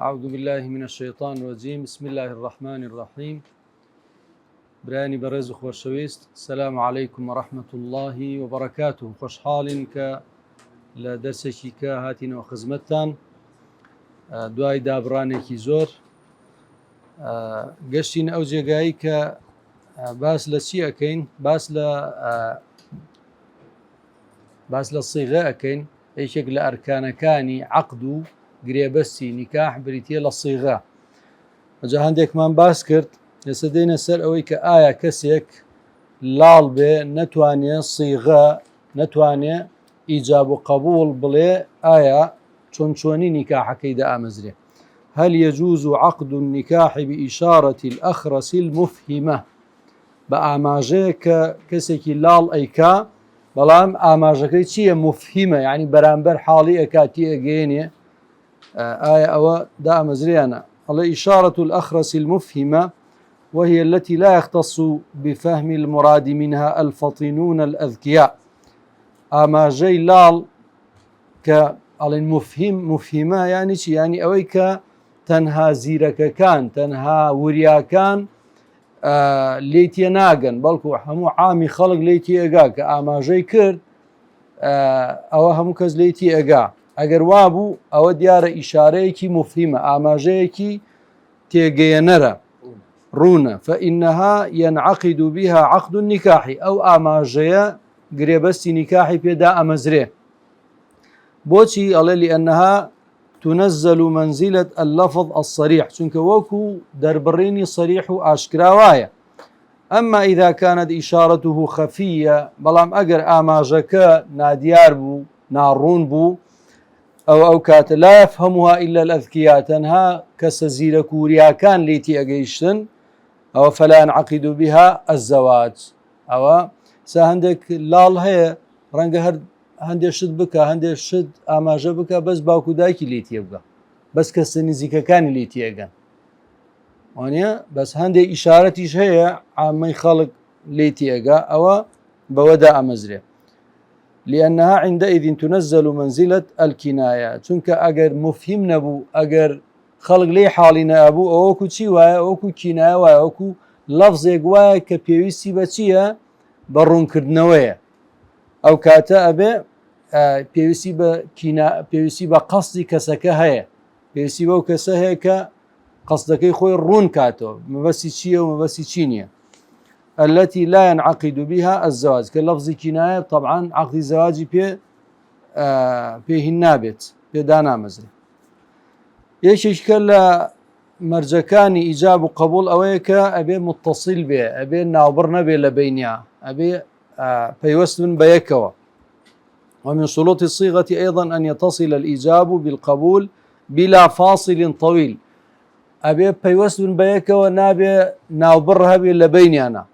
أعوذ بالله من الشيطان الرجيم. بسم الله الرحمن الرحيم. براني برز خوشويست. السلام عليكم ورحمة الله وبركاته. خوش حالك لدرسك هاتين وخزمتان دواي دابرانك زور قشتين أو جيقايك باس لشي أكين باس للصيغة أكين ايشك لأركان كاني عقدو قريبسي نكاح بريتيا للصيغة وجا هنديك من باس كرت يسدين السر أويك آية كسيك لال بي نتواني صيغة نتواني إيجاب وقبول بلي آية چوني نكاح كيدا آمزري. هل يجوز عقد النكاح بإشارة الأخرس المفهمة بآماجيك كسيك لال أيكا بلام آماجكي چية مفهمة يعني برانبر حالي أكاتي أجيني آية أو دا مزريانا على إشارة الأخرس المفهمة وهي التي لا يختص بفهم المراد منها الفطنون الأذكياء. آماجي لال المفهم مفهمة يعني شي يعني أويك تنها زيرك كان تنها وريا كان ليتي ناقن بلكو همو عامي خلق ليتي اقا كآماجي كرد او همو كز ليتي اقا اگر وابو او ديار اشاريكي مفهمة آماجيكي تيقينرا رونا فإنها ينعقد بها عقد النكاح او آماجي قريبستي نكاحي بيدا أمزري بوتي على لأنها تنزل منزلة اللفظ الصريح چونك وكو دربريني صريح أشكراوايا. أما إذا كانت إشارته خفية بلام أجر آماجك ناديار بو نارون بو أو كات لا يفهمها إلا الأذكياء تنها كسزير كوريا كان ليتي أجيشتن أو فلا ينعقد بها الزواج أو سهندك لال هي رنجهر هەندێک شت بکە هەندێک شت ئاماژە بکە بەس باوکو دایکی لێ تێبگە بەس کەسە نزیکەکانی لێ تێگەن وانە بەس هەندێک ئیشارەتیش هەیە عامەی خەڵک لێ تێگا ئەوە بەوەدا ئەمەزرێ لأنها عندئذ تنزل منزلة الكناية چونکە ئەگەر مفهیم نەبوو ئەگەر خەڵک لێ حاڵی نەبوو ئەوەکو چی وایە ئەوکو کینایە وایە ئەوکو لەفزێک وایە کە پێویستی بە چییە بە ڕوونکردنەوەیە ئەو کاتە ئەبێ پێویستی بە قەسدی کەسەکە هەیە پێویستی بەو کەسە هەیە کە قەسدەکەی خۆی ڕوون کاتەوە مەبەستی چییە و مەبەستی چی نییە التي لا ينعقد بها الزواج كلفظ كناية طبعا عقد زواجي فيه نابت بيدانا مزري ايش اشكال مرجكاني ايجاب وقبول اويك ابي متصل به ابي ناوبر نبي لبينيا ابي فيوست من بيكوا. ومن شروط الصيغة أيضا أن يتصل الإيجاب بالقبول بلا فاصل طويل أبي فيوست من بيكوا نابي ناوبرها لبيني أنا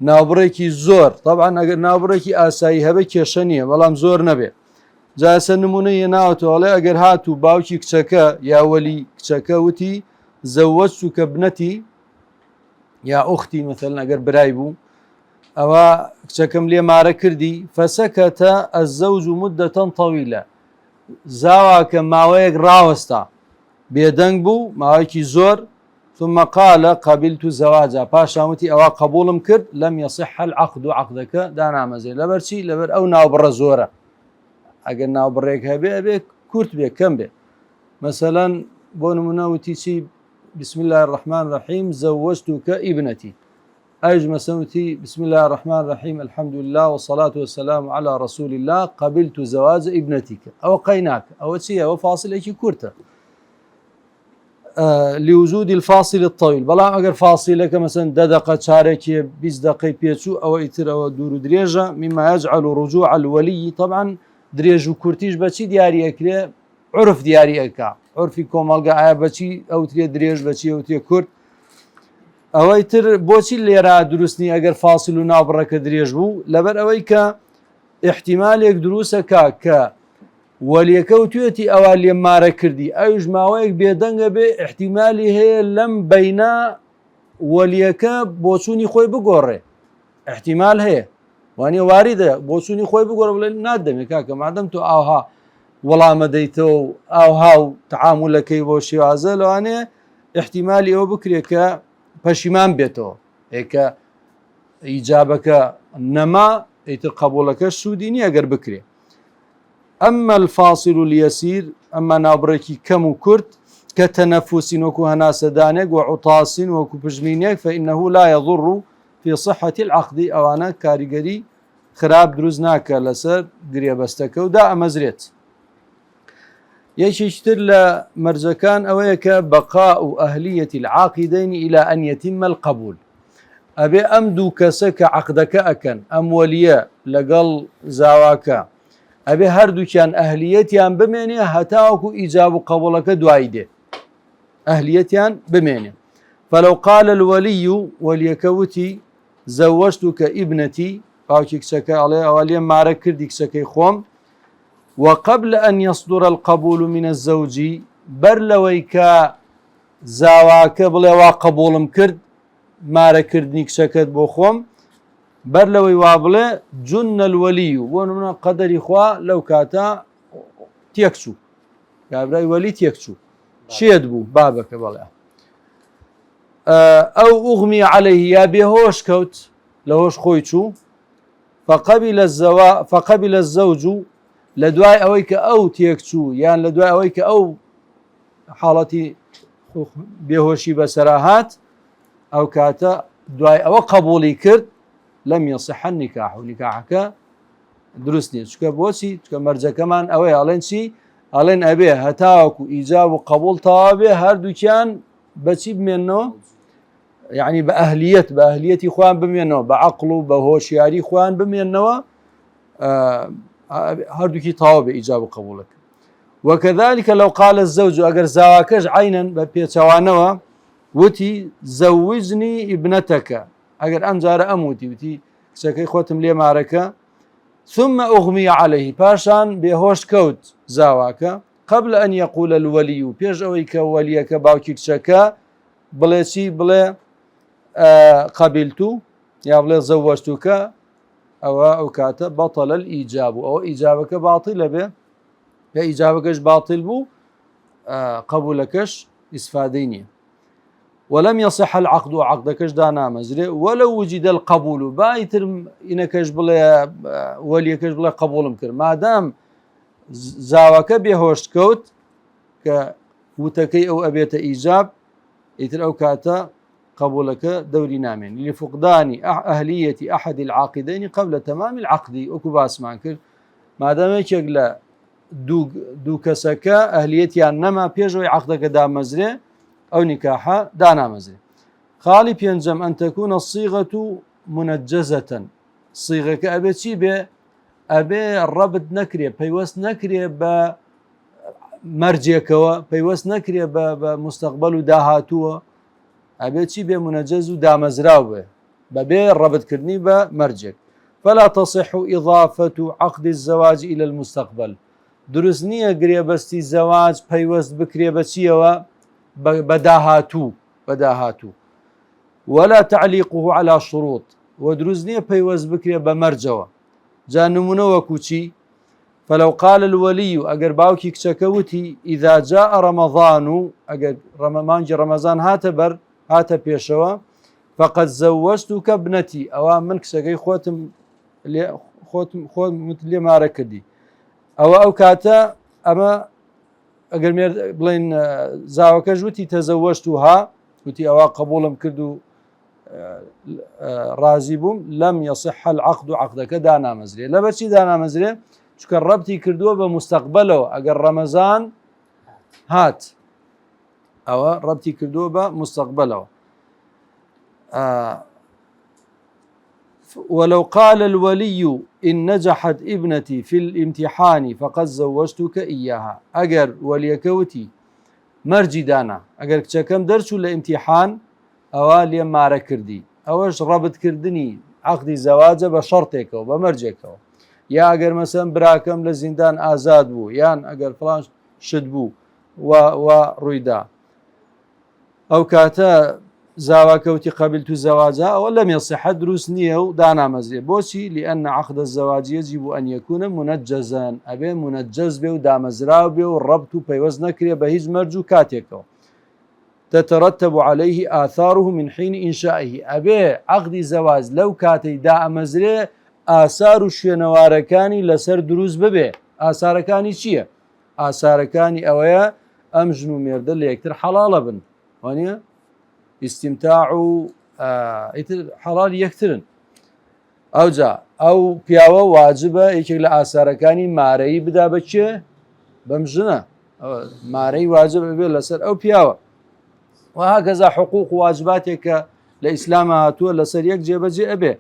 ناوبريكي زور طبعا أجر ناوبريكي آسايها بكي شنية ولام زور نبي جالس النمونية ناوتو على أجر هاتو باوكي كتشكا يا ولي كتشكا وتي زوجتك ابنتي يا أختي مثلا أجر برايبو أو كتشكم لي مارا كردي فسكت الزوج مدة طويلة زاواك ماويك راوستا بيدنبو ماويكي زور ثم قال قبلت زواجا باشامتي أو قبولم كرد لم يصح العقد عقدك دانا مزي لبرشي لبر أو ناوبر زورة أقل ناوبريك هبي كورت بي كم بي مثلا بون مناوتي بسم الله الرحمن الرحيم زوجتك ابنتي أيج مسوتي بسم الله الرحمن الرحيم الحمد لله والصلاة والسلام على رسول الله قبلت زواج ابنتك أو قيناك أو شيء أو فاصل أي كورته لوجود الفاصل الطويل بلا أجر فاصلك مثلا دقيقة شارك 20 دقيقة بيتشو أو إتر أو دور دريجة مما يجعل رجوع الولي طبعا دريج وكورتيج بشي دياري أكله عرف دياري أكا عرفي كومالجا بشي أو تري دريج بشي أو تري كورت ئەوەی تر بۆچی لێرە دروستنی ئەگەر فاسل و ناوبڕەکە درێژ بوو لەبەر ئەوەی کە احتیمالێک دروستەکە کە وەلیەکە و توێتی ئەوە لێمارە کردی ئەوش ماوەیەک بێدەنگە بێ احتیمالی هەیە لەم بەینە وەلیەکە بۆچوونی خۆی بگۆڕێ احتیمال هەیە وانێ واریدە بۆچوونی خۆی بگۆڕ بڵێ نادەمێت کاکە مادەم تۆ ئاها وەڵامە دەیتەوە و ئاو تعاملەکەی بۆ شێوازە لەوانێ احتیمالی ئەوە بکرێت کە پەشیمان بێتەوە ئێکە ئیجابەکە نەما ئیتر قبولەکە سوودی نیە ئەگەر بکرێ. ئەمە الفاصل اليسير ئەمە ناوبڕێکی کەم و کورت کە تەنەفوسین وەکو هەناسەدانێک وعوتاسین وەکو پژمینێک فإنه لا يضر في صحة العقد ئەوانە کاریگەری خراپ دروست ناکە لەسەر گرێبەستەکە و دا ئەمەزرێت. یەکێکتر لە مەرجەکان ئەوەیە کە بەقاء ئەهلیەتی العاقدین إلى أن يتم القبول ئەبێ ئەم دوو کەسە کە عەقدەکە ئەکەن ئەم وەلیە لەگەڵ زاواکە ئەبێ هەردووکیان ئەهلیەتیان بمێنێ هەتاوەکو ئیجاب و قبولەکە دوای دێ ئەهلیەتیان بمێنێ. فلو قال الولي وەلیەکە وتی زەوەجتوکە ئیبنەتی باوکی کچەکە ئەڵێ ئەوە لێم مارە کردی کچەکەی خۆم وقبل أن يصدر القبول من الزوج بەر لەوەی کە زاواکە بڵێ وا قبولم کرد مارەکردنی کچەکەت بۆ خۆم بەر لەوەی وا بڵێ جن الوەلی و بۆ نمونە قەدەری خوا لەو کاتە تێکچوو کابرای وەلی تێکچوو شێت بوو بابەکە بەڵێ ئەو ئوغمی عەلەیه یا بێهۆش کەوت لە هۆش خۆی چوو فقبل الزەوج لە دوای ئەوەی کە ئەو تێکچوو یان لە دوای ئەوەی کە ئەو حاڵەتی بێهۆشی بەسەرا هات ئەو کاتە دوای ئەوە قبولی کرد لەم یەصح النیکاح و نیکاحەکە دروست نییە چکە بۆچی چکە مەرجەکەمان ئەوەی ئەڵێن چی ئەڵێن ئەبێ هەتاوەکو ئیجاب و قبول تەواو بێ هەردووکیان بەچی بمێنەوە یعنی بە ئەهلیەتی خۆیان بمێنەوە بە عەقڵ و بە هۆشیاری خۆیان بمێنەوە هەردووکی تەواو بێ ئیجاب و قبولەکە. وكذلك لو قال الزوج ئەگەر زاواکەش عینەن بە پێچەوانەوە وتی زەوجنی ئیبنەتەکە ئەگەر ئەم جارە ئەم وتی کچەکەی خۆتم لێ مارەکە ثم أغمي عليه پاشان بێهۆش کەوت زاواکە قبل أن يقول الولي پێش ئەوەی کە وەلیەکە باوکی کچەکە بڵێ چی بڵێ قبلتو یا بڵێ زەوەجتوکە ئەو کاتە بەطل الئیجاب و ئەوە ئیجابەکە باتیلە بێ کە ئیجابەکەش باتیل بوو قبولەکەش ئیسفادەی نییە. ولم يصح العقد وعقدكش دانا مزري ولو وجد القبول بايتر إنكش بلا وليكش بلا قبولم كر ما دام زاوك بهوش كوت كوتكي أو أبيت إيجاب يتر أو كاتا قبولك دوري نامين لفقدان أهلية أحد العاقدين قبل تمام العقد وكباس مانكر ما دام يشغل دو كسكا أهليتي أنما بيجوي عقدك دام مزري أو نكاحة دانا مزري. خالي بينجم أن تكون الصيغة منجزة صيغة كأبي شي أبي الربط نكري بيوس نكري بمرجيكوا بيوس نكري بمستقبل داهاتوا أبي شي منجز دامزراو ببي الربط كرني بمرجك فلا تصح إضافة عقد الزواج إلى المستقبل درسنية قريبستي الزواج بيوس بكريبتشيوا بداهاتو ولا تعليقه على شروط ودرزنية بيوز بكري بمرجوة جانمونه وكوشي فلو قال الولي أجر باوكي كشكوتي إذا جاء رمضان أجر رمضان هات بيشوا فقد زوجتك ابنتي أو من كشكي خوتم مثل ما ركدي أو كاتا أما ئەگەر بڵێن زاوەکەش وتی تەزەوەجتوها وتی ئەوە قبوڵم کرد و ڕازی بووم لەم یەصح العەقد و عەقدەکە دانامەزرێ لە بەچی دانامەزرێ چونکە ڕەبتی کردووە بە مستەقبەلەوە ئەگەر ڕەمەزان هات ئەوە ڕەبتی کردووە بە مستەقبەلەوە. ولو قال الولي إن نجحت ابنتي في الامتحان فقد زوجتك إياها أجر وليكوتي مرجي دانا أجر كم درسوا لامتحان أوالي مارا كردي أوش ربط كردني عقد زواجه بشرطك وبمرجك يا أجر مثلا براكم لزندان آزاد بو يان أجر فلان شد بو ورويدا أو كاتا زاواكوتي قبلت الزواج ولم يصح دروس نية دانا مزري بوشي لأن عقد الزواج يجب أن يكون منجزا أبي منجز به ودامزراو به والربط بيوز نكري بهيج مرجو كاتيكو تترتب عليه آثاره من حين إنشائه أبي عقد الزواج لو كاتي دا مزري آثار الشنواركاني لسر دروس ببه آثاركاني چییە؟ ئاسارەکانی ئەوەیە ئەم ژن و مێردە لە یەکتر حەڵاڵە بن وانە ئیستیمتاع و حەڵاڵی یەکترن ئەوجا ئەو پیاوە واجبە یەکێک لە ئاسارەکانی مارەیی بدا بەچێ بەم ژنە مارەی واجب بێ لەسەر ئەو پیاوە وهكذا حقوق واجباتێک کە لە ئیسلامە هاتووە لەسەر یەک جێبەجێ ئەبێ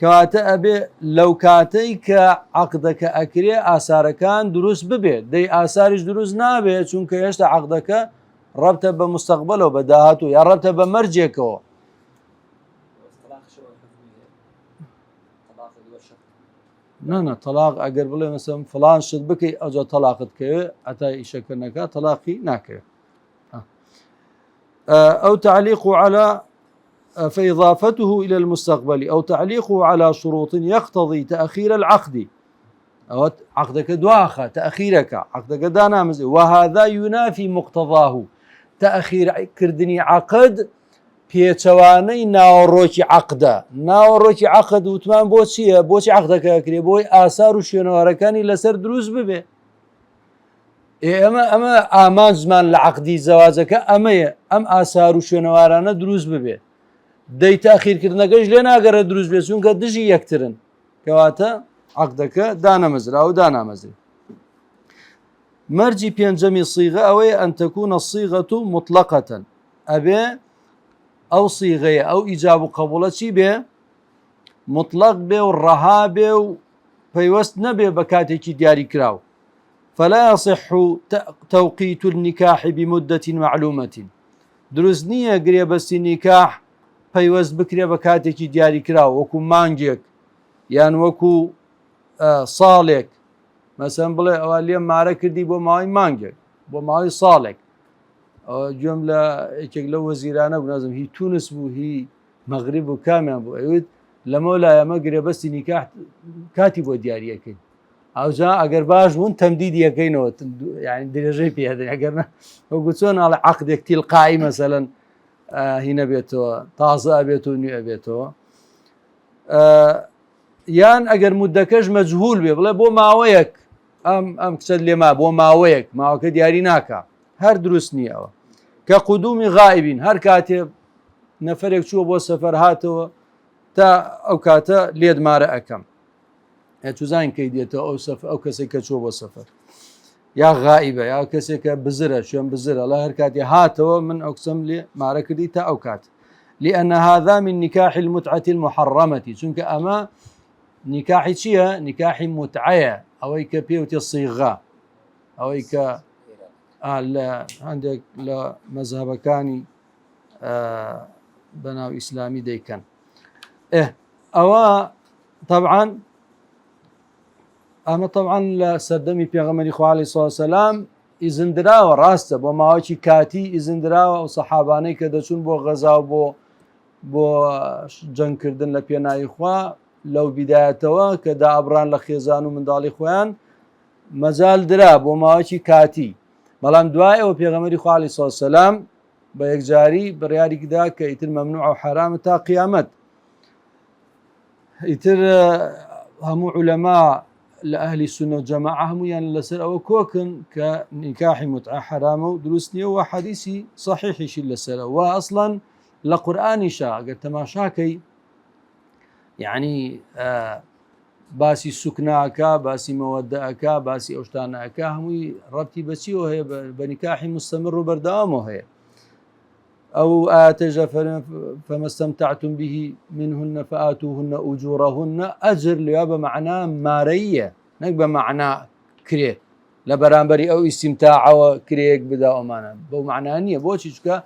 کەواتە ئەبێ لەو کاتەی کە عەقدەکە ئەکرێ ئاسارەکان دروست ببێت دەی ئاساریش دروست نابێت چونکە هێشتا عەقدەکە ڕەبتە بە مستەقبەلەوە بە داهاتوو یا ڕەبتە بە مەرجێکەوە نە تەلاق ئەگەر بڵێ مەسەڵەن فڵان شت بکەی ئەوجا تەلاقت کەوێ ئەتا ئیشەکردنەکە تەلاقی ناکەوێت أو تعليقه على فإضافته إلى المستقبل أو تعليقه على شروط يقتضي تأخير العقد أو عقدك دواخة تأخيرك عقدك دانا مزي وهذا ينافي مقتضاه تأخير كردني عقد بيتواني ناوروكي عقده ناوروكي عقد وتمان بوشي عقدك أكري بوي آثار شنواركاني لسر دروز ببه ئەمە ئامان زمان لە عەقدی زەواجەکە ئەمەیە ئەم ئاسار و شوێنەوارانە دروست ببێ دەی تاخیرکردنەکەش لێ ناگەڕێت دروست بێت چونکە دژی یەکترن کەواتە عەقدەکە دانەمەزرا و دانامەزرێت مەرجی پێنجەمی صیغە ئەوەیە ئەن تەکوونە الصیغەة مطلقة ئەبێ ئەو صیغەیە ئەو ئیجاب و قەبوڵە چی بێ مطلق بێ و ڕەها بێ و پەیوەست نەبێ بە کاتێکی دیاری کراو فلا يصح توقيت النكاح بمدة معلومة دروست نییە گرێبەستی نیکاح پەیوەست بکرێ بە کاتێکی دیاری کراوە وەکو مانگێک یان وەکو ساڵێک مەسەن بڵێ ئەوە لێم مارە کردی بۆ ماوەی مانگێک بۆ ماوەی ساڵێک گوێم لە یەکێک لە وەزیرانە بوو نازم هی تونس بوو هی مەغریب و کامیان بوو ئەوێت لەمە لای ئەمە گرێبەستی نیکاح کاتی بۆ دیاریەکەین ئەوجا ئەگەر باش بوون تەمدیدی یەکەینەوە یعنی درێژەی پێدەن ئەگەر وەکو چۆن ئاڵێ عەقدێک تیلقایی مەسەلەن هی نەبێتەوە تازە ئەبێت و نوێ ئەبێتەوە یان ئەگەر مودەکەش مەجهول بێ بڵێ بۆ ماوەیەک ئەم کچەت لێما بۆ ماوەیەک ماوەکە دیاری ناکە هەر دروست نییە ئەوە کە قودومی غائبین هەر کاتێ نەفەرێک چووە بۆ سەفەر هاتەوە تا ئەو کاتە لێدمارە ئەەکەم توزان کەی دێتەوە ئەو کەسێک کە چوە بۆ سەفەر یا غائبە یا کەسێکە بزرە شوێن بزرە لە هەر کاتی هاتەوە من ئەو قسەم لێ مارە کردی تا ئەو کات لأن هذا من نكاح المتعة المحرمة چونکە ئەمە نکاحی چییە نکاحی متعەیە ئەوەی کە پێوتێ صیغە ئەوەی کە هەندێک لە مەزهەبەکانی بەناو ئیسلامی دەیکەن ئەوە طبعا ئەمە طبعا لە سەردەمی پێغەمبەری خوا عەلەیهی سڵات وسەلام ئیزندراوە ڕاستە بۆ ماوەیەکی کاتی ئیزندراوە و سەحابانەی کە دەچوون بۆ غەزا و بۆ جەنگکردن لە پێناوی خوا لەو بیدایەتەوە کە دائەبڕان لە خێزان و منداڵی خۆیان مەجال درا بۆ ماوەیەکی کاتی بەڵام دوای ئەوە پێغەمبەری خوا عەلەیهی سڵات وسەلام بە یەکجاری بڕیاریدا کە ئیتر مەمنوع و حرامە تا قیامەت ئیتر هەموو عولەما لە ئەهلی سونە و جەماعە هەموویان لەسەر ئەوە کۆکن کە نیکاحی متعە حرامە و دروست نییە و حەدیسی صەحیحیشی لەسەرە و ئەسڵەن لە قورئانیشە ئەگەر تەماشاکەی یعنی باسی سوکناکە باسی مەوەدەئەکە باسی ئەو شتانەکە هەمووی ڕەبتی بەچیەوە هەیە بە نیکاحی مستەمر و بەردەوامەوە هەیە أو آتەژە فما استمتعتم به منهن فآتوهن أجورهن أجر لێ بە مەعنا مارەییە نەک بە مەعنا کرێ لە بەرامبەری ئەو ئیستیمتاعەوە کرێک بدا ئەمانە بەو مەعنا نییە بۆچی چکە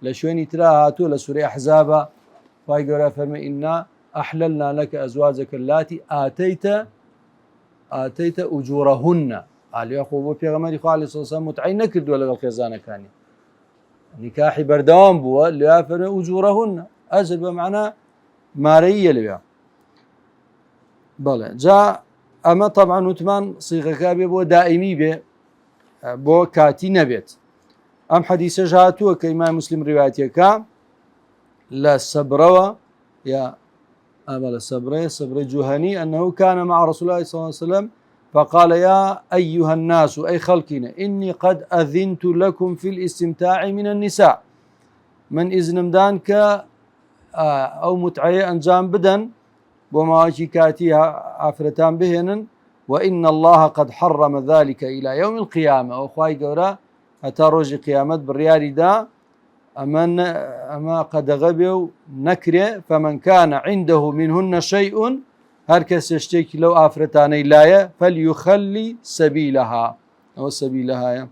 لە شوێنی ترا هاتووە لە سوورەی ئەحزابە خوای گەورە فەرمێ ئینا ئەحللنا لەکە ئەزواجەکە اللاتی ئاتەیتە ئوجورەهن ئالیا خۆ بۆ پێغەمبەری خوا عەلەیهی سڵات وسەلام متعەی نەکردووە لەگەڵ خێزانەکانی نكاحي بردوام بوا ليافن أجورهن أجر بمعنى مارية لبيع بلى جاء أما طبعا وثمان صيغة كابي بو دائمي بي بو كاتي نبيت أم حديث جهاتو كإمام مسلم روايتك لا صبروا يا أبا صبر جهني أنه كان مع رسول الله صلى الله عليه وسلم فقال يا أيها الناس أي خلقنا إني قد أذنت لكم في الاستمتاع من النساء من إذن مدانك أو متعية أنجام بدن ومواجي كاتيها عفرتان بهن وإن الله قد حرم ذلك إلى يوم القيامة وخواي قورا حتى روج قيامة بالريال دا أما قد غبوا نكره فمن كان عنده منهن شيء هركس يشتكي لو آفرتاني لاية فليخلي سبيلها أو سبيلها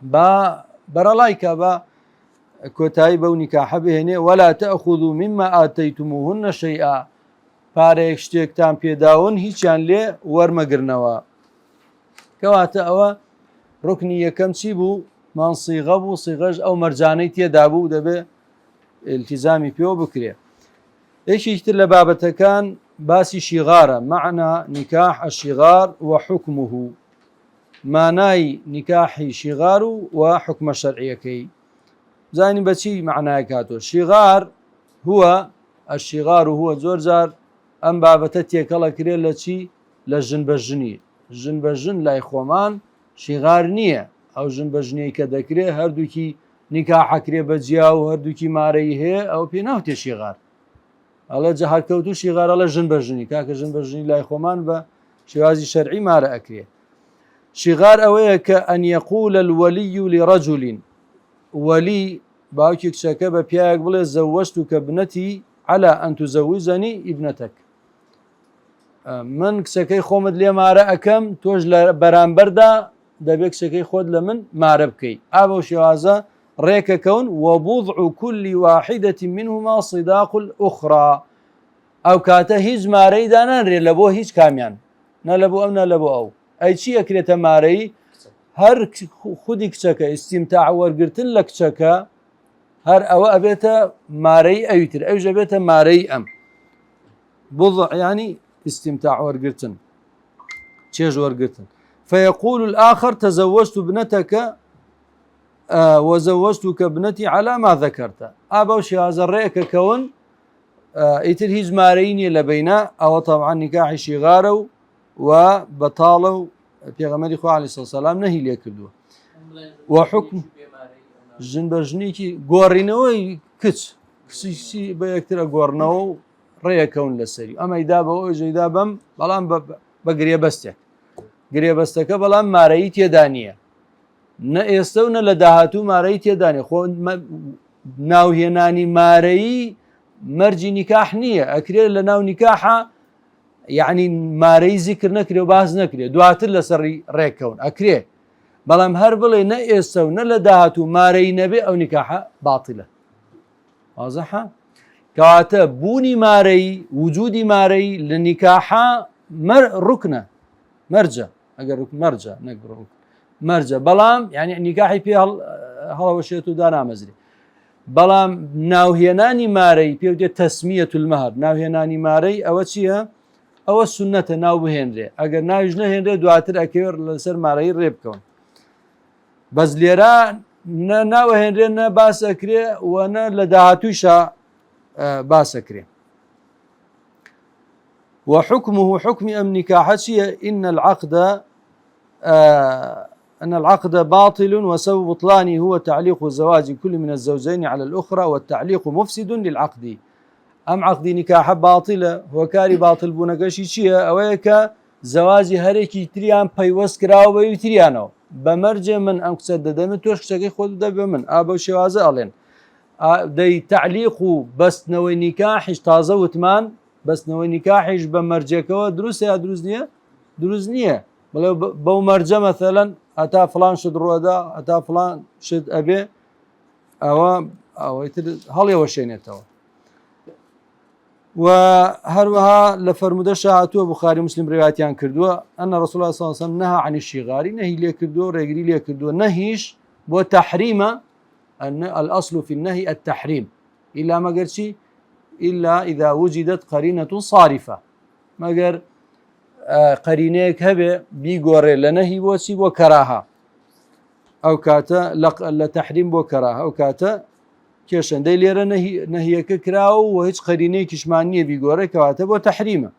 با برالايكا با كوتايبا ونكاح بهنه ولا تأخذوا مما آتيتموهن شيئا پارەیەک شتێکتان پێداون هیچیان لێ وەرمەگرنەوە کەواتە ئەوە ڕوکنی یەکەم چی بوو مانسیغە بوو سیغەش ئەو مەرجانەی تێدا بوو دەبێ التیزامی پێوە بکرێ یەکێکتر لە بابەتەکان باسی شیغارە معنى نکاح الشیغار وحکمه مانای نکاحی شیغار و حکمە شەرعیەکەی زانی بەچی معنای کاتۆ شیغار هو الشیغار هو زۆر جار ئەم بابەتە تێکەڵە کرێ لە چی لە ژن بە ژنی ژن بە ژن لای خۆمان شیغار نییە ئەو ژن بە ژنەی کە دەکرێ هەردووکی نیکاحەکرێ بە جیا و هەردووکی مارەی هەیە ئەو پێ ناوتێ شیغار ئەڵە جەهارکەوتو شیغارە لە ژن بە ژنی کاکە ژن بە ژنی لای خۆمان بە شێوازی شەرعی مارە ئەکرێ شیغار ئەوەیە کە ئەن یەقول الوەلی لرەجل وەلی باوکی کچەکە بە پیاوێک بڵێ زەوەجتوکە ابنەتی على أن تزوجني ابنتك من کچەکەی خۆمت لێ مارە ئەەکەم تۆش لە بەرامبەردا دەبێت کچەکەی خۆت لە من مارە بکەیت ئابە شێوازە ڕێکەکەون وبوضع كل واحدة منهما صداق الأخرى ئەو کاتە هیچ مارەیدا نانرێ لە بۆ هیچ کامیان نە لە بۆ ئەو نە لە بۆ ئەو ئەی چی ئەکرێتە مارەی هەر خودی کچەکە ئیستیمتاع وەرگرتن لە کچەکە هەر ئەوە ئەبێتە مارەی ئەویتر ئەوژە بێتە مارەی ئەم بوضع يعني استمتاع وەرگرتن چێژ وەرگرتن فيقول الآخر تزوجت ابنتك وزوجتك ابنتي على ما ذكرت ئابە شێوازە ڕێکەکەون ئیتر هیچ مارەی نییە لە بەینا ئەوە طبعا نکاحی شیغارە و بەتاڵە و پێغەمبەری خوا عەلەیهی سەلام نەهی لێ کردووە وحکم ژن بە ژنێکی گۆڕینەوەی کچی بە یەکترە گۆڕنەوە و ڕێیەکەون لەسەری ئەمەیدا بەەوە ئێژەیدا بەم بەڵام بە گرێبەستێک گرێبەستەکە بەڵام مارەی تێدا نییە نە ئێستا و نە لە داهاتوو مارەی تێدا نیە خۆ ناوهێنانی مارەیی مەرجی نیکاح نییە ئەکرێت لە ناو نیکاحە یعنی مارەی زیکر نەکرێ و باز نەکرێ دواتر لەسەری ڕێکەون ئەکرێ بەڵام هەر بڵێ نە ئێستا و نە لە داهاتوو مارەی نەبێ ئەو نیکاحە باتیلە وازەحە کەواتە بوونی مارەی وجودی مارەی لە نیکاحە ڕوکنە مەرجە ئەگەر مەرجە نەگڕ مەرجە بەڵام یعنی نیکاحی پێ هەڵەوەشێت و دانامەزرێ بەڵام ناوهێنانی مارەی پێ دێت تەسمیەت المەهر ناوهێنانی مارەی ئەوە چییە ئەوە سونەتە ناو بهێنرێ ئەگەر ناویش نەهێنرێ دواتر ئەکەوێت لەسەر مارەی ڕێ بکەون بەس لێرە ناوەهێنرێ نە باس ئەکرێ و نە لە داهاتوویشە باس ئەکرێ وحكمه حكم أم نكاحتي أن العقد باطل وسبب بطلانه هو تعليق زواج كل من الزوجين على الأخرى والتعليق مفسد للعقد أم عقد نكاح باطلة هو كاري باطل بونكشي شيء أويك زواج هريكي تريان بيوس كراو بيتريانو بمرجع من أم كسددم توش شكي خود ده بمن أبو شوازة ألين دي تعليق بس نوي نكاحش تازه وثمان بس نوي نكاحش بمرجكوا دروس يا دروس نية بو مرجع مثلا أتا فلان شد رودا أتا فلان شد أبي أو يتر هالي وشينيتوا وهروها لفرمودة شاعتوا بخاري مسلم رواياتيان كردوا أن رسول الله صلى الله عليه وسلم نهى عن الشغار نهي ليه كردوا رجلي ليه كردوا نهيش بو تحريمه أن الأصل في النهي التحريم إلا ما قرشي إلا إذا وجدت قرينة صارفة ما قر قرينيك هبه بيقوري لنهي بوسي وكراها أو كاتا لتحريم بوكراها أو كاتا كيشن دي ليرة نهيك كراو وهيش قرينيك شمانية بيقوري كواتا بو تحريمه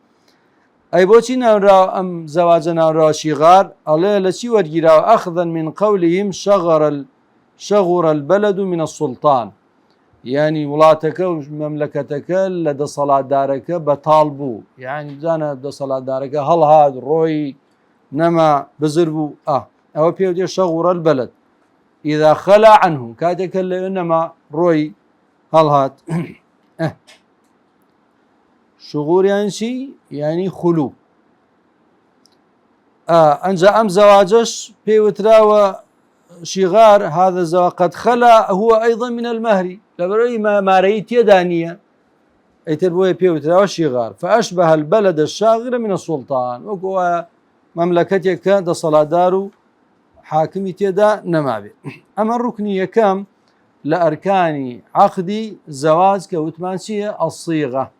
أي بوشي نورا أم زواجنا نورا شغار الله لشي ورقرا أخذا من قولهم شغر البلد من السلطان يعني ولاتك ومملكتك لدى صلاة دارك بطالبو يعني بزانا لدى صلاة دارك هل هاد روي نما بزربو أو بيودي شغر البلد إذا خلى عنه كاتك اللي إنما روي هل هاد شغور يعني شي يعني خلو أنجا أم زواجش بيوتراوى شغار هذا الزواج قد خلا هو أيضا من المهر لبرأي ما رأيت يدانية يتربوه بيوتراوى شغار فأشبه البلد الشاغر من السلطان وكو مملكتك دا صلاة دارو حاكم يتدا نمابي أما الركنية كم لأركان عقدي زواج كوتمانشية الصيغة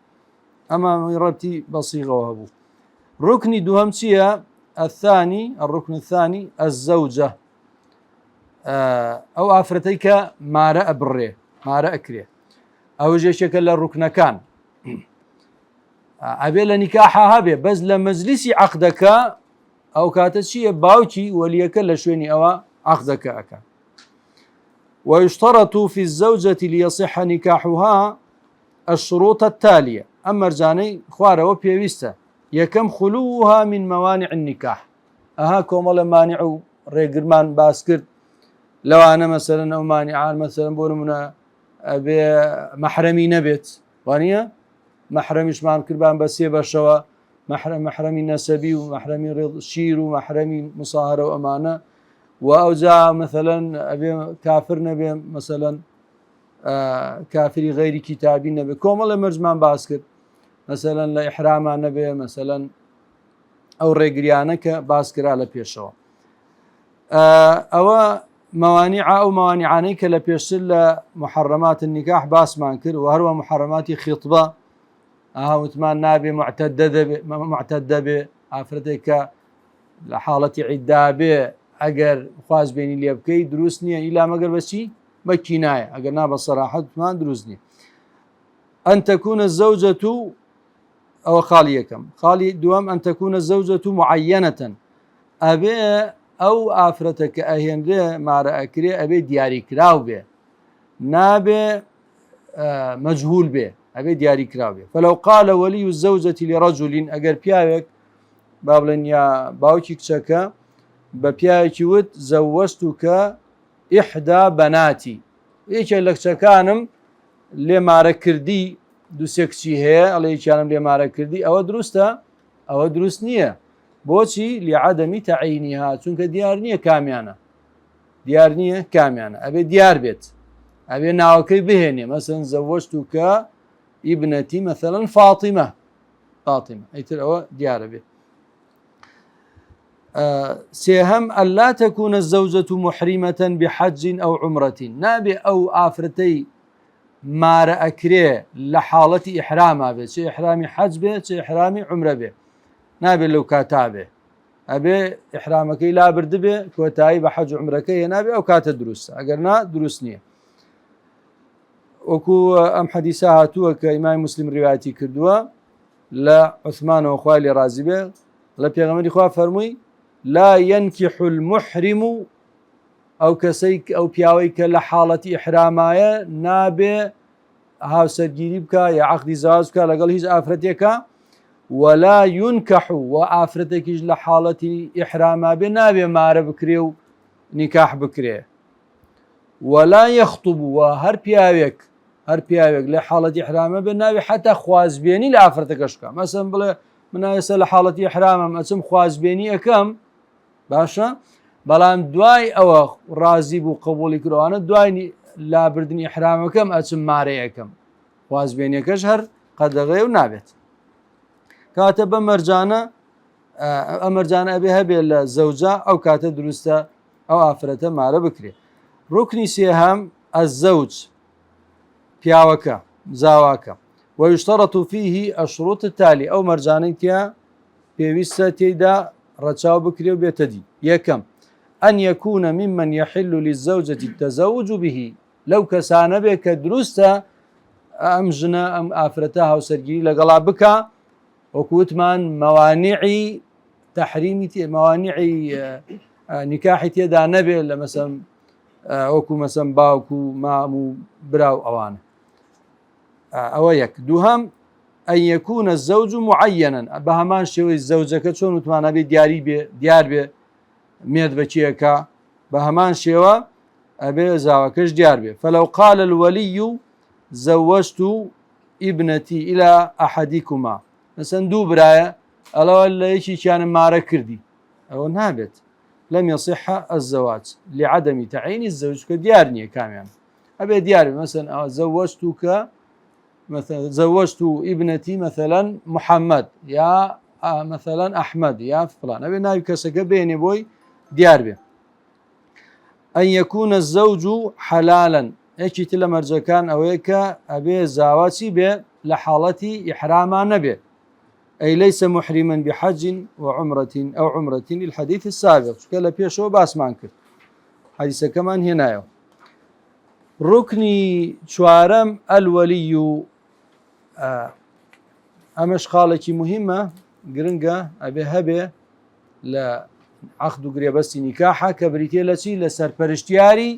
أما ربتي بصيغة وهبو ركني دوهمشية الركن الثاني الزوجة أو أفرتيك ما رأى بريه ما رأى كريه أو جي شكل الركن كان أبي لنكاحها هبه بس لمجلسي عقدك أو كاتشي باوتي وليكل شويني أو عقدك أكا ويشترط في الزوجة ليصح نكاحها الشروط التالية أما رجاني خوارة وبيويستا يكم خلوها من موانع النكاح أهاكم ولا مانع ريقرمان باسكر لو أنا مثلا أو مانعان مثلا بقولوا أبي محرمي نبت وانيا محرميش مان كربان بس يبشوا محرمي نسبي ومحرمي شير ومحرمي مصاهرة وأمانة وأوزع مثلا أبي كافر نبي مثلا كافري غير كتابي نبي كومل مرجمان باسكر مثلا لإحرام نبي مثلا أو ريقريانك باسكر على بيشوا أو موانع أو موانعانيك لبيشل محرمات النكاح باس مانكر وهروا محرمات خطبة وثمان نابي معتدة به عفرتك لحالة عدابة أجر خواز بيني اللي يبكي دروسني إلى ما قال بشي بكناية أجر ناب الصراحة ما دروسني أن تكون الزوجة أو خاليكم خالي دوام أن تكون الزوجة معينة أبي أو آفرتك أهين لي ما رأكري أبي دياري كراو به نابي مجهول به أبي دياري كراو به فلو قال ولي الزوجة لرجل أجر بياك بابلن يا باوكي كشكا ببياك ود زوجتك إحدى بناتي إيش لك شكانم لما ركردي دو سكسي هي على كانم لما ركردي أو درسته أو دروس نية بوشي لعدم تعيينها چونك ديار نية كاميانة أبي ديار بيت أبي ناوكي بهني مثلا زوجتك ابنتي مثلا فاطمة أيتر أو ديار بيت سيهم ألا تكون الزوجة محرمة بحج أو عمرة نابي أو آفرتي ما رأكري لحالة إحرامها به شيء إحرامي حج به شيء إحرامي عمرة به نابي لو كاتابه أبي إحرامك لا برد به كوتاي بحج عمرك نابي أو كات دروس أجرنا دروسني وكو أم حديثها توك إمام مسلم روايتي كردوا لا عثمان وخوالي رازبه لا بيغمري خواه فرمي لا ينكح المحرم أو كسيك أو بياويك لحالة إحرامايا نابي هاو سرگيريبك يا عقد زواجك لقال هيز آفرتك ولا ينكح وآفرتك لحالة إحراما بنابي مار بكريو نكاح بكري ولا يخطب وهر بياويك لحالة إحراما بنابي حتى خواز بيني لآفرتك أشكا مثلا بلا من يسأل حالة إحراما مثلا خواز بيني أكم باشا بلام دواي أو رازي بو قبولي كروانه دواي لا بردني إحرامكم أتم ماريكم خواز بيني كشهر قد غير نابت كاتب مرجانة أبي هبي الزوجة أو كاتب درسته أو آفرته مال بكري ركني سيهم الزوج پیاوەکە زاواکە ويشترط فيه الشروط التالي أو مرجانيتها پێویستە تێیدا ڕەچاو بکرێ و بێتە دی. یەکەم أن يكون ممن يحل للزوجة التزوج به لەو کەسانە بێ کە دروستە ئەم ژنە ئەم ئافرەتە هاوسەرگیری لەگەڵا بکە وەکووتمان مەوانیعی تەحریمی مەوانیعی نیکاحی تێدا نەبێ لە مەسەڵەن وەکو مەسەڵەن باوکو و مام و براو ئەوانە. ئەوە یەک. دووهەم أن يكون الزوج معينا بە هەمان شێوەی زەوجەکە چۆن وتمانە بێ دیار بێ مێرد بەچیەکە بە هەمان شێوە ئەبێ زاوەکەش دیار بێ. فلو قال الولي زوجت ابنتي إلى أحدكما مثلا دوو برایە ئەڵەوە لە یەکێکیانم مارە کردی ئەوە نابێت. لم يصح الزواج لعدم تعيين الزوج کە دیار نییە کامیان ئەبێ دیار بێ. مثلا زوجتك مثلا زوجت ابنتي مثلا محمد يا مثلا أحمد يا فلان أبي ناوي كسك بيني بوي ديار به. أن يكون الزوج حلالا ايش تلا مرجكان أو هيك أبي زواجي به لحالتي إحراما نبي أي ليس محرما بحج وعمرة أو عمرة للحديث السابق كلا بيشو باس مانكر حديث كمان هنا ركني شوارم الولي ئەمەش خاڵێکی مهمە گرنگە ئەبێ هەبێ لە عەقد و گرێبەستی نیکاحە کە بریتێ لە چی لە سەرپەرشتیاری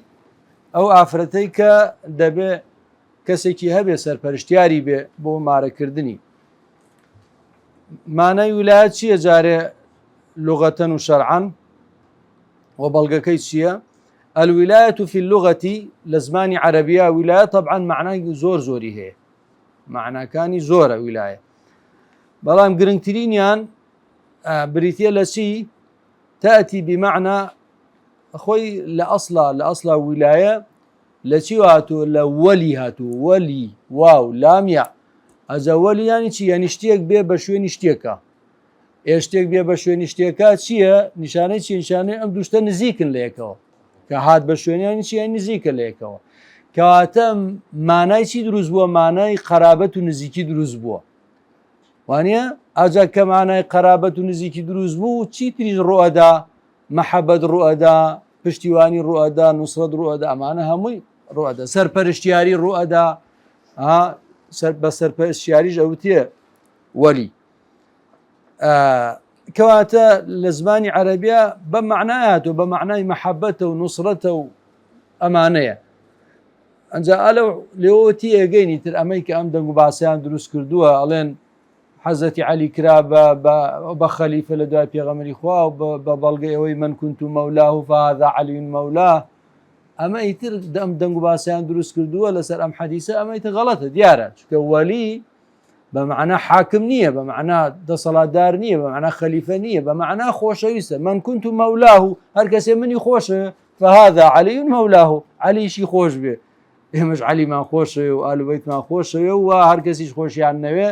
ئەو ئافرەتەی کە دەبێ کەسێکی هەبێ سەرپەرشتیاری بێ بۆ مارەکردنی. مانای ویلایەت چییە جارێ لغەتەن و شەرعەن و بەڵگەکەی چییە؟ الولاية في اللغة لزمان عربية ولاية طبعا معناه زوري هي معنى كاني زورة ولاية بلام قرنترينيان بريتيا لسي تأتي بمعنى أخوي لأصلا ولاية لسي هاتو لولي هاتو ولي واو لاميا أزا ولي يعني چي يعني اشتيك بيه بشوين اشتيكا اشتيك بيه بشوين اشتيكا چي نشانه چي نشانه ام دوشتا نزيكن ليكو كهات بشوين يعني چي يعني نزيكن ليكو کەواتە مانای چی دروست بووە؟ مانای قەرابەت و نزیکی دروست بووە وانە ئاجا کە مانای قەرابەت و نزیکی دروست بوو چی تریش ڕوئەدا مەحەبەت ڕوئەدا پشتیوانی ڕوئەدا نوسرەت ڕوئەدا ئەمانە هەمووی ڕوئەدا سەرپەرشتیاری ڕوئەدا بە سەرپەرشتیاریش ئەوتێ وەلی کەواتە لە زمانی عەرەبیە بە معنایەت و بە معنای مەحەبەتە و نوسرەتە و ئەمانەیە. ئەنجا ئەلەو لێوەتی ئێگەینی تر ئەمەی کە ئەم دەنگ و باسییان دروست کردووە ئەڵێن حەزەتی عەلی کرا بە خەلیفە لە دوای پێغەمبەری خوا و بە بەڵگەی ئەوەی من كنت مەولاه فهذا عەلی مەولاه ئەمە ئیتر ئەم دەنگ و باسییان دروست کردووە لەسەر ئەم حەدیسە ئەمە ئیتر غەڵەتە دیارە چونکە وەلی بمعنى حاكم نية بمعنى دەسەڵاتدار نییە بمعنى خەلیفە نییە بمعنى خۆشەویستە من كنت مەولاه هەر کەسێ منی خۆشە فهذا عەلی مەولاه عەلیشی خۆش بێ ئێمەش عەلیمان خۆشەوێ و ئالوبەیتمان خۆشەوێ و هەر کەسیش خۆشیان نەوێ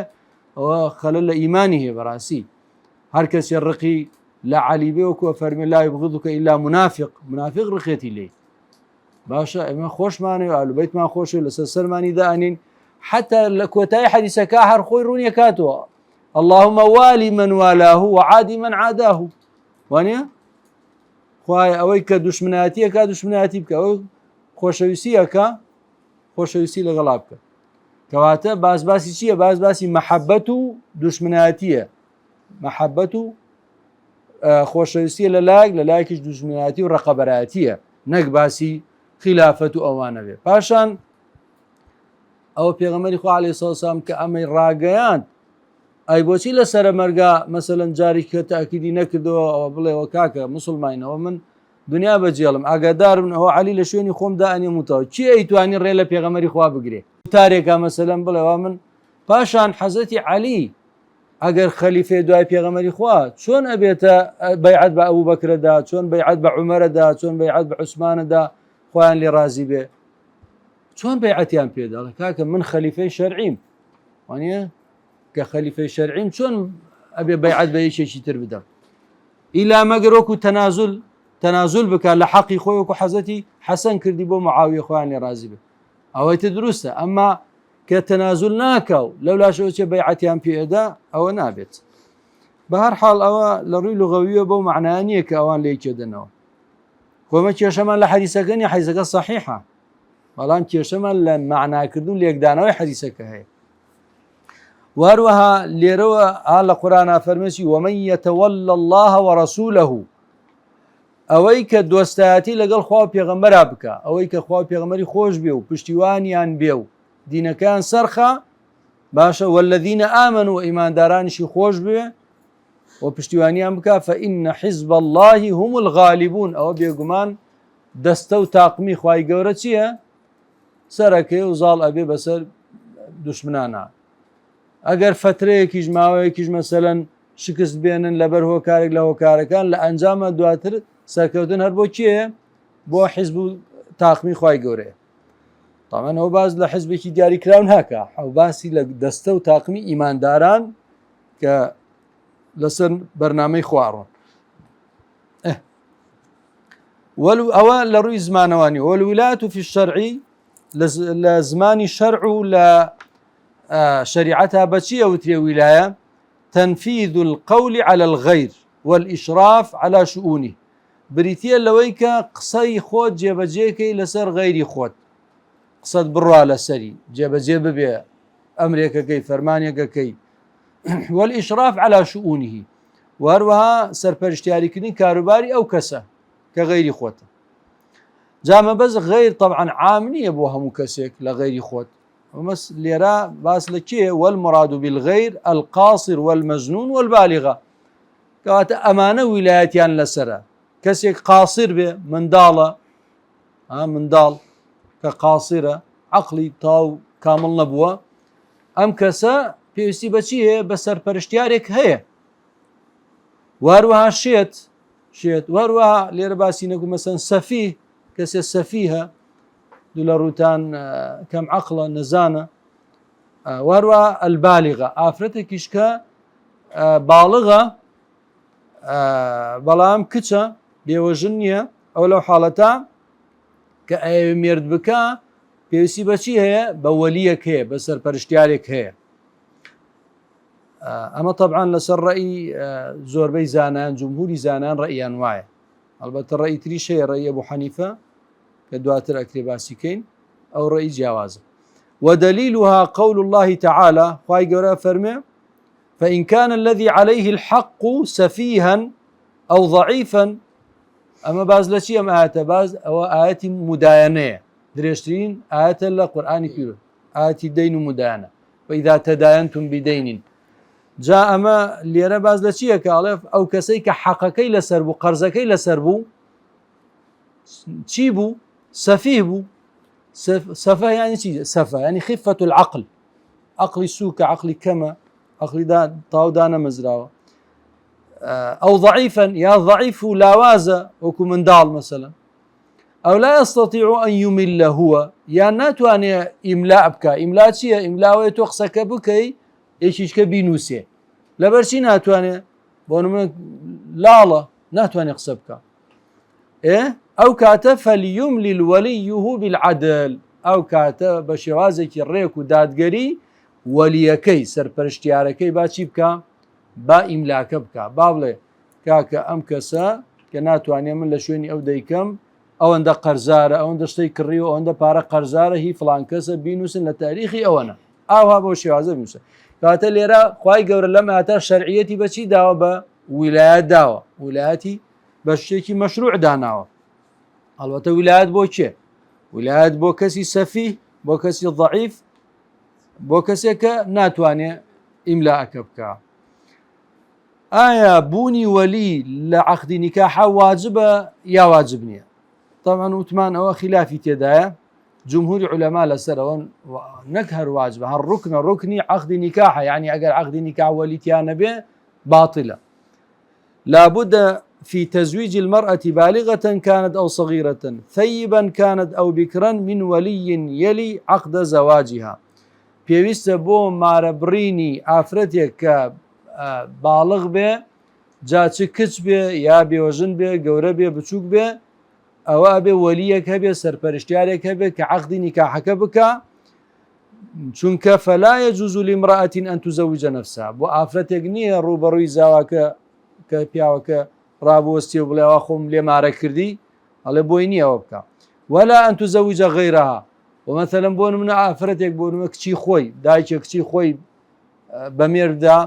ئەوە خەلەل لە ئیمانی هەیە بەڕاستی هەر کەسێ ڕقی لە عەلی بێ وەکووە فەرمێ لا یبغضک ئیلا منافق ڕقێتی لێ باشە ئێمە خۆشمانێ و ئالوبەیتمان خۆشە لەسەر سەرمانی دائەنین حتى لە کۆتایی حەدیسەکە هەر خۆی ڕوونی کاتەوە اللهم والی من والاه وعادی من عاداه وانە خوایە ئەوەی کە دوشمنایەتیەکە دوشمنایەتی بکە ئەوەی خۆشەویستیەکە خۆشەویستی لەگەڵا بکە کەواتە باسباسی چییە؟ باسباسی مەحەبەت و دوشمنایەتیە مەحەبەت و خۆشەویستیە لە لایەکیش دوشمنایەتی و ڕەقەبەرایەتیە نەک باسی خلافەت و ئەوانە بێ. پاشان ئەوە پێغەمبەری خوا عەلەیهی سەڵاتو وەسەلام کە ئەمەی ڕاگەیاند ئەی بۆچی لەسرە مەرگا مەسەلەن جاری کە تاکیدی نەکردەوە ئەوە بڵێەوە کاکە موسڵمانینەوە من دنیا بەجێڵم ئاگادار بن ئەوە عەلی لە شوێنی خۆم دائەنێموتەوە چی ئەیتوانی ڕێ لە پێغەمبەری خوا بگرێ تارێکا مەسەلەن بڵێەوە من پاشان حەزەتی عەلی ئەگەر خەلیفەی دوای پێغەمبەری خوا چۆن ئەبێتە بەیعەت بە ئەبوبەکرەدا چۆن بەیعەت بە عومەرەدا چۆن بەیعەت بە عوسمانەدا خۆیان لێ ڕازی بێ چۆن بەیعەتیان پێداڵێ کاکە من خەلیفەی شەرعیم وانە کە خەلیفەی شەرعیم چۆن ئەبێ بەیعەت بە یەکێکی تر بدەم ئیلا مەگەر وەکو تەنازول بکات لە حەقی خۆی وەکو حەزەتی حەسەن کردی بۆ معاویە خۆیان لێ ڕازی بێت ئەوەیتە دروستە ئەمما کە تەنازول ناکە و لەو لاشەوە چێ بەیعەتیان پێدا ئەوە نابێت بە هەر حاڵ ئەوە لە ڕووی لوغەویە بەو معنایە نییە کە ئەوان لێی کێدنەوە کۆمە کێشەمان لە حەدیسەکەنی حەدیسەکە صەحیحە بەڵام کێشەمان لە معناکردن لێکدانەوەی حەدیسەکە هەیە وهروەها لێرەوە لە قورئانە فەرمێسی ومن يتولى الله ورسوله ئەوەی کە دۆستایەتی لەگەڵ خوا و پێغەمبەرا بکە ئەوەی کە خوا و پێغەمبەری خۆش بێ و پشتیوانیان بێ و دینەکان سەرخە باشە والذین آمنوا و ئیماندارانیشی خۆش بێ و پشتیوانیان بکە فإن حزب الله هم الغالبون ئەوە بێگومان دەستە و تاقمی خوای گەورە چییە سەرەکەی و زاڵ ئەبێ بەسەر دوشمنانە ئەگەر فترەیەکیش ماوەیەکیش مەسەلەن شکست بێنن لەبەر هۆکارێک لە هۆکارەکان لە ئەنجامە دواتر سەرکەوتن هەر بۆ کێیە بۆ حیزب و تاقمی خوای گەورەیە تامان ئەو باز لە حیزبێکی دیاریکراون هاکە ئەو باسی لە دەستە و تاقمی ئیمانداران کە لەسەر بەرنامەی خواڕۆن ئەوە لە ڕووی زمانەوانی والولاية في الشرع لە زمانی شەرع و لە شريعتها بچي أو تري ولاية تنفيذ القول على الغير والإشراف على شؤونه بريتيا لويكا قصي خود جيبجيكي لسر غيري خود قصد برا لسري جيبجيب بي أمريكا كي فرمانيا كي والإشراف على شؤونه وهروها سرپرشتياري كنين كاروباري أو كسا كغيري خود جامع بس غير طبعا عامنية بوها مكسيك لغيري خود ومس ليرا باس لكيه والمراد بالغير القاصر والمجنون والبالغة كوات أمانة ولايتيان لسرة كسيك قاصر به من دالة من دال كقاصرة عقلي تاو كامل نبوة أم كسا بيوستي بچيه بسر پرشتيارك هي واروها شيت واروها ليرا باسي نقول مثلا سفيه كسي سفيهة دولروتان كم عقله نزانه وهروە البالغة ئافرەتێکیشکە باڵغە بەڵام کچە بێوەژن نییە ئەو لەو حاڵەتە کە مێرد بکە پێویستی بەچی هەیە بە وەلیەک هەیە بە سەرپەرشتیارێک هەیە ئەمە طبعاً لەسەر ڕەئی زۆربەی زانان جمهوری زانان ڕەئیان وایە ئەلبەتە ڕەئی تریش هەیە ڕەئی ئەبوو حەنیفە کە دواتر ئەکرێ باسی کەین أو رأي جوازه ودليلها قول الله تعالى خواهي قرأ فرمي فإن كان الذي عليه الحق سفيها أو ضعيفا أما باز لشي أم آيات باز أو آيات مداينة دريشترين آيات الله قرآن كيرو آيات الدين مداينة وإذا تداينتم بدين جاء أما ليرى باز لشي كالف أو كسيك حقكي لسربو قرزكي لسربو تشيبو سفيه بو سفه يعني شيء سفه يعني خفة العقل عقلي سوك عقلي كما عقلي طاو دانا مزراوة أو ضعيفا يا ضعيف لا وازا وكو من دال مثلا أو لا يستطيع أن يمل هو يا ناتو أن إملاء بك إملاء شيء إملاء ويتوخسك بكي إيش بينوسي لبرشي ناتو أن بونمك لا ناتو أن يقصبك إيه أو كاتب فليملل وليه بالعدل أو كاتب بشوازك الريك ودادقري وليكي سرپرشتياركي باشي بكا با إملاك بكا بابلي كاكا أمكسا كناتواني من لشويني أو ديكم أو عند قرزارة أو عند شتي كريو أو عند بارا قرزارة هي فلان كسا بينوسن لتاريخي أو أنا أو هابو شوازة بينوسن كاتب ليرا خواهي قور لما أتا شرعيتي باشي داوا با ولايات داوا ولاياتي باشيكي مشروع داناوا البته ولایت بۆ چێ ولایت بۆ کەسی سەفیه بۆ کەسی ضعیف بۆ کەسێک کە ناتوانێ ئیملاءەکە بکە ئایا بوونی وەلی لە عەقدی نیکاحە واجبە یا واجب نییە طبعا وتمان ئەوە خلافی تێدایە جمهوری علەما لەسەرەوە نەک هەر واجبە هەر ڕوکنی عەقدی نیکاحە یعنی ئەگەر عەقدی نیکاح وەلیتیان نەبێ باطلە لابد في تزويج المرأة بالغة كانت أو صغيرة ثيبا كانت أو بكرا من ولي يلي عقد زواجها پێویستە بۆ مارەبڕینی ئافرەتێک کە باڵغ بێ جا چ کچ بێ یا بێوەژن بێ گەورە بێ بچووک بێ ئەوە بێ وەلیەک هەبێ سەرپەرشتیارێک هەبێ کە عەقدی نیکاحەکە بکە چونکە فەلا یەجوز لامرأة ئەن تزەوجە نەفسها بۆ ئافرەتێک نییە ڕوبەڕووی زاواکە کە پیاوەکە ڕابوەستی و بڵێ وا خۆم لێمارە کردی ئەڵێ بۆی نییە ئەوە بکە ولا ئەن تزەوجە غەیرەها ومەثەلەن بۆ نمونە ئافرەتێک بۆ نمونە کچی خۆی دایکێک کچی خۆی بەمێردا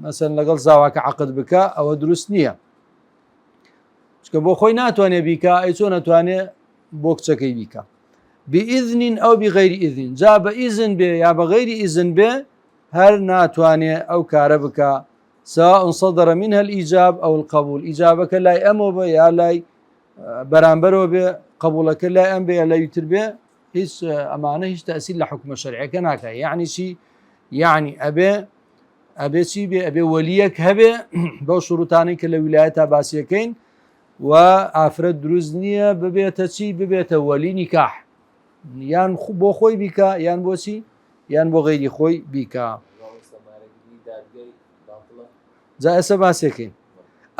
مەسەلەن لەگەڵ زاواکە عەقد بکە ئەوە دروست نییە چکە بۆ خۆی ناتوانێ بیکە ئەی چۆن نەتوانێ بۆ کچەکەی بیکە بئذن ئەو بغەیری ئذن جا بە ئیزن بێ یا بە غەیری ئیزن بێ هەر ناتوانێ ئەو کارە بکە سواء صدر منها الإيجاب أو القبول إجابك لا أمو بي يا لا برانبرو بي قبولك لا أم بي لا يتر بي هيش أمانة هيش تأثير لحكم الشرعي كناك يعني شيء يعني أبي شيء بي أبي وليك هبي بو شروطاني كلا ولايتها باسيكين وأفرد دروزنية ببيت شيء ببيت ولي نكاح يان بو خوي بيكا يان بو شيء يان بو غيري خوي بيكا زائسة باسيكين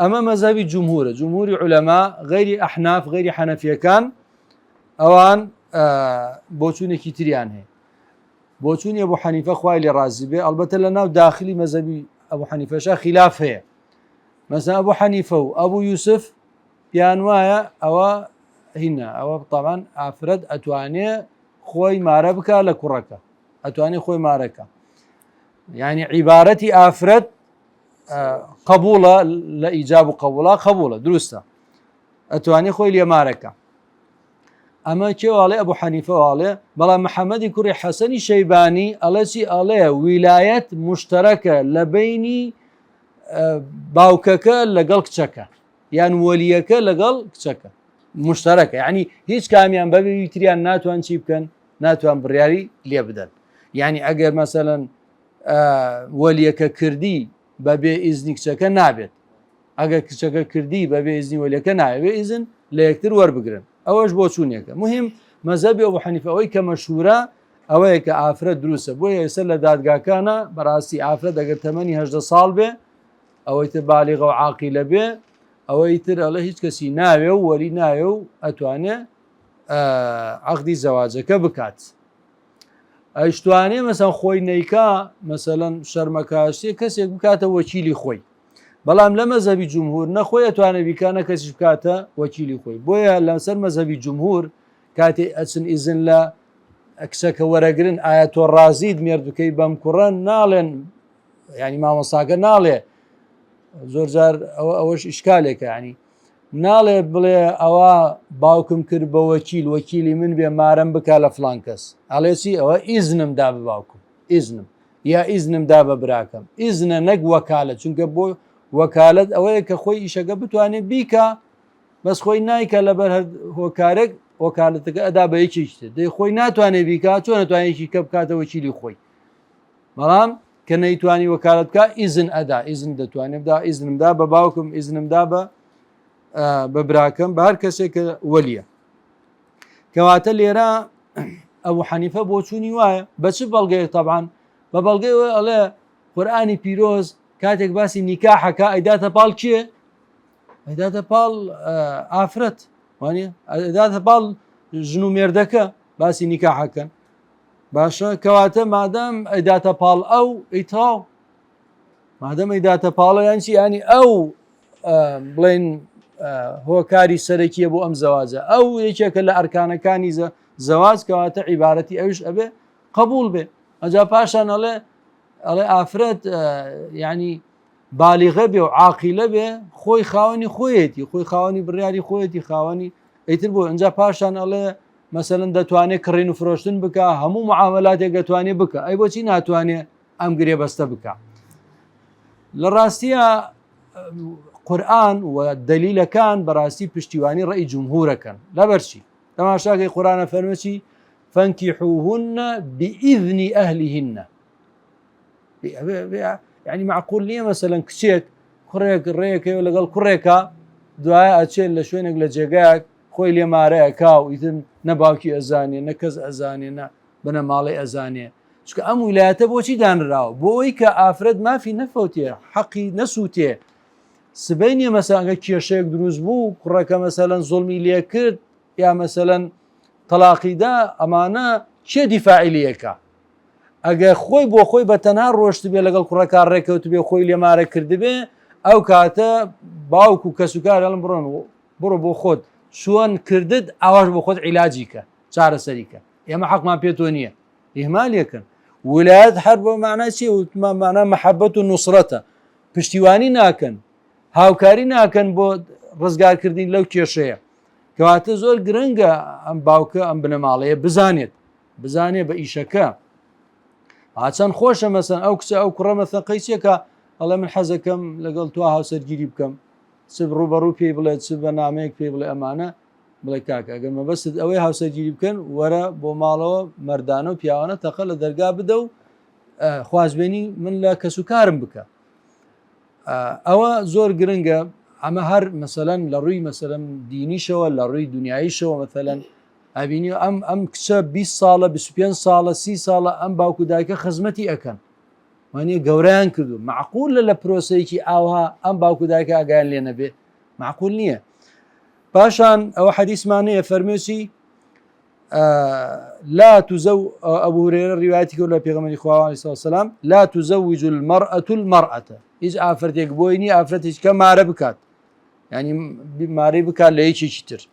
أما مذهب جمهور علماء غير أحناف غير حنفية كان أوان بوتوني كتريان هي بوتوني أبو حنيفة خوالي رازي به البته لنا داخلي مذهب أبو حنيفة شا خلاف هي مثلا أبو حنيفة وأبو يوسف بيانوايا أو هنا أو طبعا أفرد أتواني خوي ماربكا لكركا أتواني خوي ماركا يعني عبارتي أفرد قبوله لإيجاب قبوله قبوله درسته أتواني خوي اليماركة أما كيو عليه أبو حنيفة عليه بلا محمد كوري حسن الشيباني ألسي عليه ولاية مشتركة لبيني باوكك لقلق تشكا يعني وليك لقلق تشكا مشتركة يعني هيش كاميان بابي يتريان ناتوان شيبكن ناتوان برياري ليبدل يعني أجر مثلا وليك كردي بەبێ ئیزنی کچەکە نابێت ئەگەر کچەکە کردی بەبێ ئیزنی وەلیەکە نابێ ئیزن لە یەکتر وەربگرن ئەوەش بۆ چوونێکە مهم مەذهبی ئەبو حەنیفە ئەوەی کە مەشهورە ئەوەیە کە ئافرەت دروستە بۆیە ئێستا لە دادگاکانە بەڕاستی ئافرەت ئەگەر تەمەنی 18 ساڵ بێ ئەوەی تر بالیغە و عاقیلە بێ ئەوەی تر ئەڵێ هیچ کەسی ناوێ و وەری ناوێ و ئەتوانێ عەقدی زەواجەکە بکات ئەیشتوانێ مەسەن خۆی نەیکا مەسەلەن شەرمەکاشتێ کەسێک بکاتە وەکیلی خۆی بەڵام لە مەذهبی جمهور نەخۆی ئەتوانێ بیکانە کەسیش بکاتە وەکیلی خۆی بۆیە لەسەر مەذهبی جمهور کاتێ ئەچن ئیزن لە کچەکە وەرەگرن ئایا تۆ ڕازیت مێرد بکەی بەم کوڕە ناڵێن ینی مامۆستاکە ناڵێ زۆر جار ئەوەش ئیشکالێکە ینی ناڵێ بڵێ ئەوە باوکم کرد بە وەکیل وەکیلی من بێ مارەم بکە لە فلان کەس ئەڵێسی ئەوە ئیزنم دا بە باوکم ئیزنم یا ئیزنم دا بە براکەم ئیزنە نەک وەکالەت چونکە بۆ وەکالەت ئەوەیە کە خۆی ئیشەکە بتوانێت بیکە بەس خۆی نایکە لەبەر هۆکارێک وەکالەتەکە ئەدا بە یەکیشتە دەی خۆی ناتوانێت بیکە چۆن ناتوانێکی کە بکاتە وەکیلی خۆی بەڵام کە نەیتوانی وەکالەتکە ئیزن ئەدا ئیزن دەتوانێت بدا ئیزنمدا بە باوکم ئیزنمدا بە براکەم بە هەر کەسێکە وەلیە کەواتە لێرە ئەبوو حەنیفە بۆ چوونی وایە بە چ بەڵگەیەک تەبعان بە بەڵگەی ئەڵێ قورئانی پیرۆز کاتێک باسی نیکاحەکە ئەیداتە پاڵ کێ ئەیداتە پاڵ ئافرەت وانە ئەیداتە پاڵ ژن و مێردەکە باسی نیکاحەکەن باشە کەواتە مادام ئەیداتە پاڵ ئەو ئەیتاو مادەم ئەیداتە پاڵە یانچی ینی ئەو بڵێن هۆکاری سەرەکیە بۆ ئەم زەواجە ئەو یەکێکە لە ئەرکانەکانی زەواج کەواتە عیبارەتی ئەوش ئەبێ قبول بێ ئەجا پاشان ئەڵێ ئافرەت ینی بالیغە بێ و عاقیلە بێ خۆی خاوەنی خۆیەتی خۆی خاوەنی بڕیاری خۆیەتی خاوەنی ئەیتر بۆ ئەنجا پاشان ئەڵێ مەسەلەن دەتوانێت کڕین و فرۆشتن بکە هەموو معاملاتێک دەتوانێت بکە ئەی بۆچی ناتوانێت ئەم گرێ بەستە بکە لە ڕاستیە قورئان و دەلیلەکان بەڕاستی پشتیوانی ڕێی جمهورەکەن لەبەرچی تەماشاکەی قورئانە فەرمێکی فانكحوهن بإذن أهلهن يعني معقول نییە مەسەلەن کچێک کوڕێک ڕێیەکەوە لەگەڵ کوڕێکە دوایە ئەچێت لە شوێنێک لە جێگایەک خۆی لێمارەیەکا و ئیتر نە باوکی ئەزانێ نە کەس ئەزانێ بنە ماڵی ئەزانێ چکە ئەم ویلایەتە بۆچی دانراوە بۆ ئەوەی کە ئافرەت مافی نەفەوتێ حەقی نەسووتێ سبەی مەسەڵەن کێشەیەک دروست بوو کوڕەکە مەسەڵەن زوڵمی لێ کرد یا مەسەڵەن تەلاقیدا ئەمانە چێ دیفاعی لەکە ئەگە خۆی بۆ خۆی بە تەنها ڕۆشت بێ لەگەڵ کوڕەکە ڕێکەوت بێ خۆی لێمارە کردبێ ئەو کاتە باوکو و کەسوکار هەڵم بڕۆن بڕۆ بۆ خۆت سووان کردت ئاواش بۆ خۆت عیلاجیکە چارەسەریکە ئێمە حەقمان پێتۆ نییە ئیهمالێکن ولایەت هەر بۆ معنای چی معنە مەحەبەت و نوسرەتە پشتیوانی ناکەن هاوکاری ناکەن بۆ ڕزگارکردین لەو کێشەیە کەواتە زۆر گرنگە ئەم باوکە ئەم بنەماڵەیە بزانێت بە ئیشەکە چەند خۆشە مەسەن ئەو کچە ئەو کوڕە مەسەن قەیسێکە ئەڵێ من حەزەکەم لەگەڵ تو هاوسەرگیری بکەم چ ڕوبەڕوو پێی بڵێت چ بە نامەیەک پێی بڵێ ئەمانە بڵێ کاکە ئەگەر مەبەست ئەوەی هاوسەرگیری بکەن وەرە بۆ ماڵەوە مەردانە و پیاوانە تەقە لە دەرگا بدە و خوازبێنی من لە کەسوکارم بکە ئەوە زۆر گرنگە ئەمە هەر مەسەلەن لە ڕووی مەسەلەن دینیشەوە لە ڕووی دنیاییشەوە مەسەلەن ئەبینی ئەم کچە 20 ساڵە 25 ساڵە 30 ساڵە ئەم باوکو دایکە خزمەتی ئەەکەن وانە گەوریان کردو معقول لە پرۆسەیەکی ئاوها ئەم باوکو دایکە ئاگیان لێ نەبێ معقول نییە پاشان ئەوە حەدیثمانەیە فەرمێسی لا تزو أبو هريرة روايتك ولا بيغمبر إخوة عليه الصلاة والسلام لا تزوج المرأة المرأة إذا أفرتك بويني أفرتك كما ربكات يعني ما ربكات ليش يشتر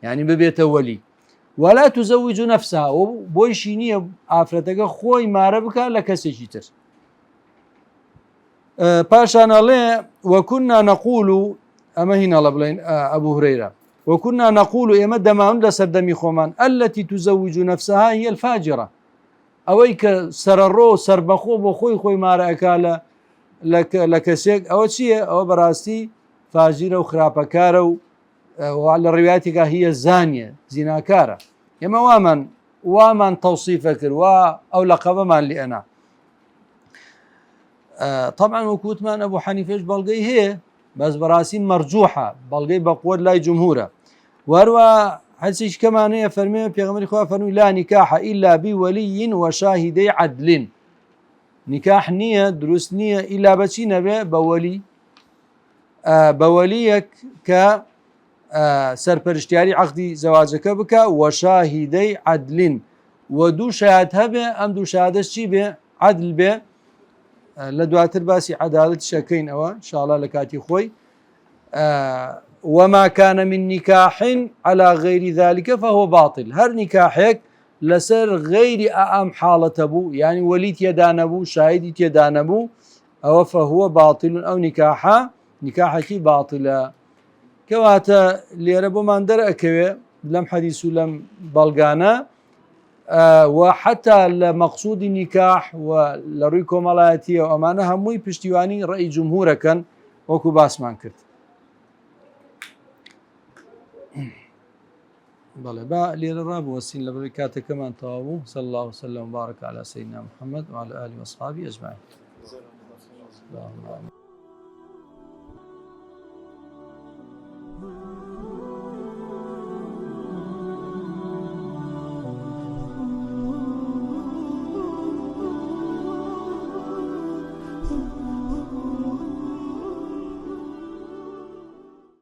يعني ببيت ولي ولا تزوج نفسها وبويشيني أفرتك خوي ما ربكات لكسي يشتر باشان الله وكنا نقول أما هنا لبلين أبو هريرة وكنا نقول إما دمان لسردمي خومان التي تزوج نفسها هي الفاجرة أويك سررو سربخو بخوي خوي ما رأكالا لك سيك أو شيء أو براستي فاجرة وخرابكارة وعلى رواياتك هي الزانية زناكارة إما ومن توصيفك أو لقب من لأنا طبعا وكوتمان أبو حنيفة بلغي هي بس براسي مرجوحة بلغي بقوة لا جمهورة وروى حديث كمان فرمي بيغمر إخوة فرمي لا نكاح إلا بولي وشاهدي عدل نكاح نية دروس نية إلا بشي نبي بولي بوليك ك سرپرشتياري عقدي زواجك بك وشاهدي عدل ودو شهاد هبه أم دو شهادش چي به عدل به لدواتر باسي عدالة شكين أو إن شاء الله لكاتي خوي وما كان من نكاح على غير ذلك فهو باطل هر نكاحك لسر غير أم حالة أبو يعني وليت يدان أبو شاهدت يدان أبو أو فهو باطل أو نكاحك باطلة كواتا ليربو من درأكوه لم حديث لم بلغانا وحتى لمقصود النكاح ولرويكم ملاياتية وأمانة هموي بشتيواني رأي جمهورا كان وكو باسمان كرت بله با ليرة راب وسين لبركاته كمان طوابو صلى الله وسلم وبارك على سيدنا محمد وعلى آله وأصحابه أجمعين.